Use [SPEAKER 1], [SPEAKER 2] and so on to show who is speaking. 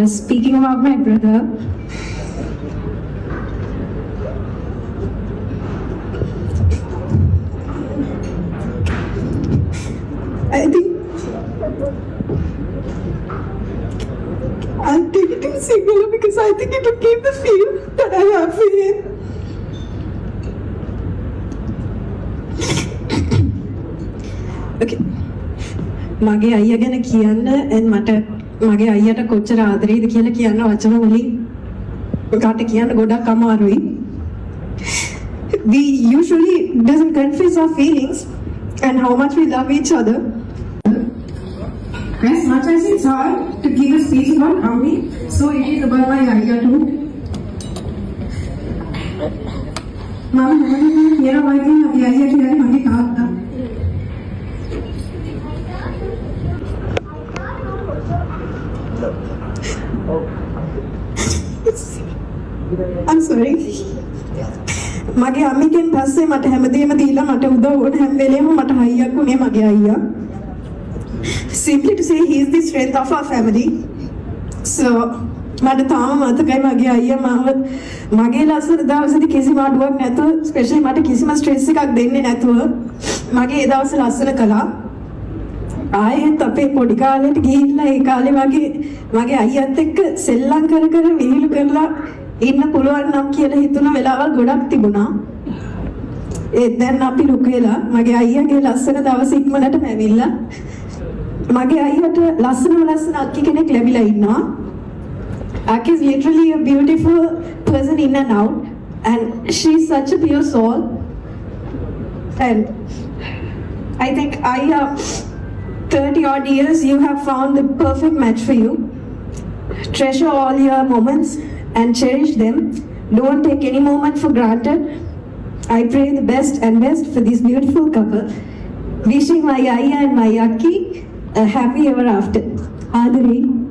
[SPEAKER 1] Speaking about my brother, I think I'll take it in singular because I think it will give the feel that I have for him. Okay. මගේ අයියා ගැන කියන්න මට මගේ අයියට කොච්චර ආදරේද කියලා කියන්න වචන වලින් කාට කියන්න ගොඩක් අමාරුයි. We usually doesn't confess our feelings and how much we love each other. As much as it's hard to give a speech about Ami, so it is about my ayah too. Mama, here are my ayah here, my තාත්තා. I'm sorry. මගේ අම්මිගෙන් පස්සේ මට හැමදේම දීලා මට උදව් වුණ හැම වෙලේම මට හයියක් උනේ මගේ අයියා. Simply to say he is the strength of our family. So මට තාම මතකයි මගේ අයියා මගේ ලස්සන දවසේදී කිසිම අඩුවක් නැතුව ස්පෙෂලි මට කිසිම ස්ට්‍රෙස් එකක් දෙන්නේ නැතුව මගේ ඒ දවස් ලස්සන කළා. ආයෙත් අපේ පොඩි කාලේට ගිහිල්ලා ඒ කාලේ මගේ අයියත් එක්ක සෙල්ලම් කර විහිළු කරලා ඉන්න පුළුවන් නම් කියලා හිතුණ වෙලාවල් ගොඩක් තිබුණා. ඒත් දැන් අපි ලොකු වෙලා මගේ අයියාගේ ලස්සන දවස් ඉක්මනටම ඇවිල්ලා මගේ අයියට ලස්සන අක්කි කෙනෙක් ලැබිලා ඉන්නවා. Ak is literally a beautiful person in and out and she's such a pure soul. And I think 30 odd years you have found the perfect match for you. Treasure all your moments and cherish them. Don't take any moment for granted. I pray the best for this beautiful couple. Wishing my Ayya and my Akki a happy ever after. Adari.